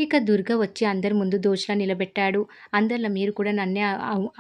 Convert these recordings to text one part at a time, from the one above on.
ఇక దుర్గ వచ్చి అందరి ముందు దోషిలా నిలబెట్టాడు. అందరిలా మీరు కూడా నన్నే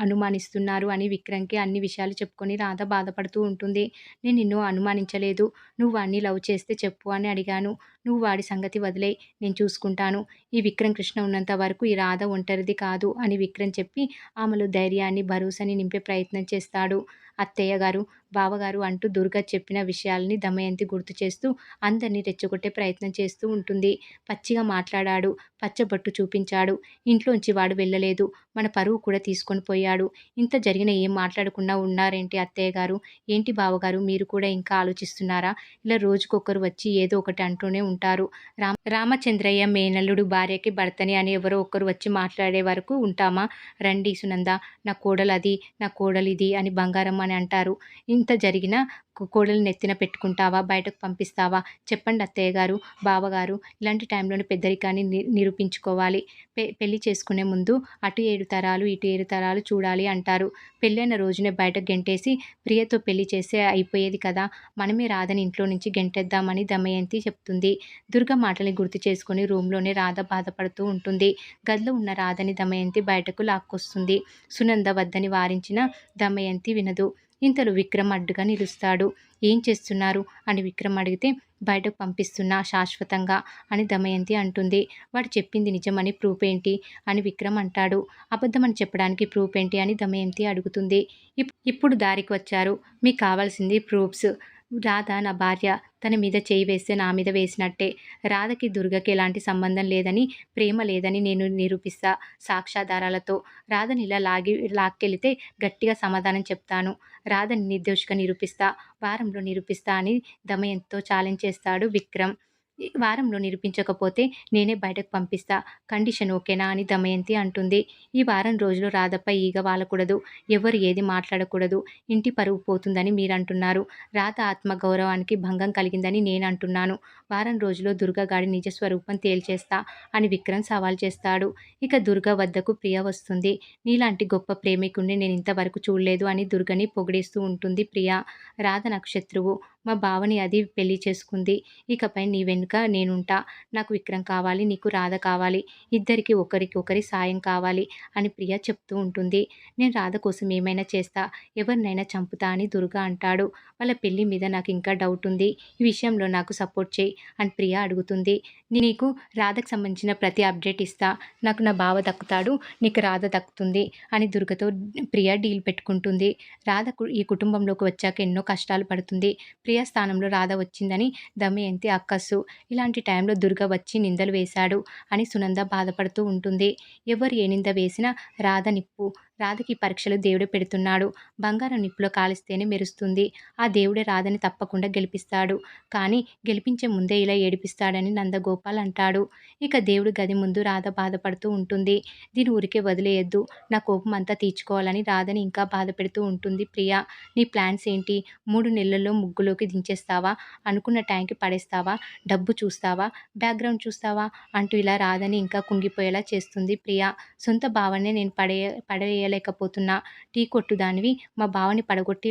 అనుమానిస్తున్నారు అని విక్రమ్‌కి అన్ని విషయాలు చెప్పుకొని రాధ బాధపడుతూ ఉంటుంది. నేను నిన్ను అనుమానించలేదు. నువ్వు వాడిని లవ్ చేస్తే చెప్పు అని అడిగాను. నువ్వు వాడి సంగతి వదిలేయ్. నేను చూసుకుంటాను. ఈ విక్రమ్ కృష్ణ ఉన్నంత వరకు ఈ రాధ ఒంటరిది కాదు అని విక్రమ్ చెప్పి ఆమెలో ధైర్యాన్ని, భరోసాని నింపే ప్రయత్నం చేస్తాడు. అత్తయ్య గారు, బావగారు అంటూ దుర్గ చెప్పిన విషయాల్ని దమయంతి గుర్తు చేస్తూ అందరిని రెచ్చగొట్టే ప్రయత్నం చేస్తూ ఉంటుంది. పచ్చిగా మాట్లాడాడు. పచ్చబొట్టు చూపించాడు. ఇంట్లోంచి వాడు వెళ్ళలేదు. మన పరువు కూడా తీసుకొని పోయాడు. ఇంత జరిగినా ఏం మాట్లాడకుండా ఉన్నారేంటి అత్తయ్య గారు? ఏంటి బావగారు మీరు కూడా ఇంకా ఆలోచిస్తున్నారా? ఇలా రోజుకొకరు వచ్చి ఏదో ఒకటి అంటూనే ఉంటారు. రామచంద్రయ్య మేనల్లుడు భార్యకి భర్తని అని ఎవరో ఒకరు వచ్చి మాట్లాడే వరకు ఉంటామా? రండి సునంద, నా కోడలది, నా కోడలిది అని బంగారమ్మ అని అంటారు. ఇంత జరిగినా కోడల్ని నెత్తిన పెట్టుకుంటావా? బయటకు పంపిస్తావా? చెప్పండి అత్తయ్య గారు, బావగారు. ఇలాంటి టైంలోనే పెద్దరికాన్ని నిరూపించుకోవాలి. పెళ్లి చేసుకునే ముందు అటు 7 తరాలు, ఇటు 7 తరాలు చూడాలి అంటారు. పెళ్ళైన రోజునే బయటకు గెంటేసి ప్రియతో పెళ్లి చేస్తే అయిపోయేది కదా! మనమే రాధని ఇంట్లో నుంచి గెంటేద్దామని దమయంతి చెప్తుంది. దుర్గ మాటల్ని గుర్తు చేసుకొని రూమ్‌లోనే రాధ బాధపడుతూ ఉంటుంది. గదిలో ఉన్న రాధని దమయంతి బయటకు లాక్కొస్తుంది. సునంద వద్దని వారించినా దమయంతి వినదు. ఇంతలో విక్రమ్ అడ్డుగా నిలుస్తాడు. ఏం చేస్తున్నారు అని విక్రమ్ అడిగితే బయటకు పంపిస్తున్నా శాశ్వతంగా అని దమయంతి అంటుంది. వాడు చెప్పింది నిజమని ప్రూఫ్ ఏంటి అని విక్రమ్ అంటాడు. అబద్ధమని చెప్పడానికి ప్రూఫ్ ఏంటి అని దమయంతి అడుగుతుంది. ఇప్పుడు దారికి వచ్చారు. మీకు కావాల్సింది ప్రూఫ్స్. రాధ నా భార్య. తన మీద చేయి వేస్తే నా మీద వేసినట్టే. రాధకి దుర్గకి ఎలాంటి సంబంధం లేదని, ప్రేమ లేదని నేను నిరూపిస్తా సాక్ష్యాధారాలతో. రాధని ఇలా లాక్కెళితే గట్టిగా సమాధానం చెప్తాను. రాధని నిర్దోషిగా నిరూపిస్తా, వారంలో నిరూపిస్తా అని దమయంతితో ఛాలెంజ్ చేస్తాడు విక్రమ్. వారంలో నిరూపించకపోతే నేనే బయటకు పంపిస్తా. కండిషన్ ఓకేనా అని దమయంతి అంటుంది. ఈ వారం రోజులు రాధపై ఈగ వాలకూడదు. ఎవరు ఏది మాట్లాడకూడదు. ఇంటి పరువు పోతుందని మీరంటున్నారు. రాధ ఆత్మగౌరవానికి భంగం కలిగిందని నేనంటున్నాను. వారం రోజుల్లో దుర్గగాడి నిజస్వరూపం తేల్చేస్తా అని విక్రమ్ సవాల్ చేస్తాడు. ఇక దుర్గ వద్దకు ప్రియ వస్తుంది. నీలాంటి గొప్ప ప్రేమికుణ్ణి నేను ఇంతవరకు చూడలేదు అని దుర్గని పొగిడేస్తూ ఉంటుంది ప్రియ. రాధ నాకు శత్రువు. మా బావని అది పెళ్లి చేసుకుంది. ఇకపై నీ వెనుక నేనుంటా. నాకు విక్రమ్ కావాలి, నీకు రాధ కావాలి. ఇద్దరికి ఒకరికొకరి సాయం కావాలి అని ప్రియ చెప్తూ ఉంటుంది. నేను రాధ కోసం ఏమైనా చేస్తా, ఎవరినైనా చంపుతా అని దుర్గ అంటాడు. వాళ్ళ పెళ్లి మీద నాకు ఇంకా డౌట్ ఉంది. ఈ విషయంలో నాకు సపోర్ట్ చేయి అని ప్రియ అడుగుతుంది. నీకు రాధకు సంబంధించిన ప్రతి అప్డేట్ ఇస్తా. నాకు నా బావ దక్కుతాడు, నీకు రాధ దక్కుతుంది అని దుర్గతో ప్రియ డీల్ పెట్టుకుంటుంది. రాధ ఈ కుటుంబంలోకి వచ్చాక ఎన్నో కష్టాలు పడుతుంది. ప్రియ స్థానంలో రాధ వచ్చిందని దమయంతి అక్కసు. ఇలాంటి టైంలో దుర్గ వచ్చి నిందలు వేశాడు అని సునంద బాధపడుతూ ఉంటుంది. ఎవరు ఏ నింద వేసినా రాధ నిప్పు. రాధకి పరీక్షలు దేవుడే పెడుతున్నాడు. బంగారం నిప్పులో కాలిస్తేనే మెరుస్తుంది. ఆ దేవుడే రాధని తప్పకుండా గెలిపిస్తాడు. కానీ గెలిపించే ముందే ఇలా ఏడిపిస్తాడని నందగోపాల్ అంటాడు. ఇక దేవుడి గది ముందు రాధ బాధపడుతూ ఉంటుంది. దీని ఊరికే వదిలేయొద్దు. నా కోపం అంతా తీర్చుకోవాలని రాధని ఇంకా బాధ పెడుతూ ఉంటుంది ప్రియ. నీ ప్లాన్స్ ఏంటి? 3 నెలల్లో ముగ్గులోకి దించేస్తావా? అనుకున్న టైంకి పడేస్తావా? డబ్బు చూస్తావా? బ్యాక్‌గ్రౌండ్ చూస్తావా? అంటూ ఇలా రాధని ఇంకా కుంగిపోయేలా చేస్తుంది ప్రియ. సొంత బావనే నేను పడేయలేకపోతున్నా. టీ కొట్టు దానివి మా బావని పడగొట్టి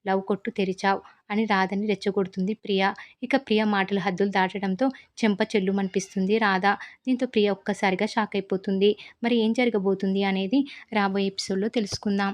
లవ్ కొట్టు తెరిచావు అని రాధని రెచ్చగొడుతుంది ప్రియ. ఇక ప్రియ మాటలు హద్దులు దాటడంతో చెంప చెల్లుమనిపిస్తుంది రాధ. దీంతో ప్రియ ఒక్కసారిగా షాక్ అయిపోతుంది. మరి ఏం జరగబోతుంది అనేది రాబోయే ఎపిసోడ్‌లో తెలుసుకుందాం.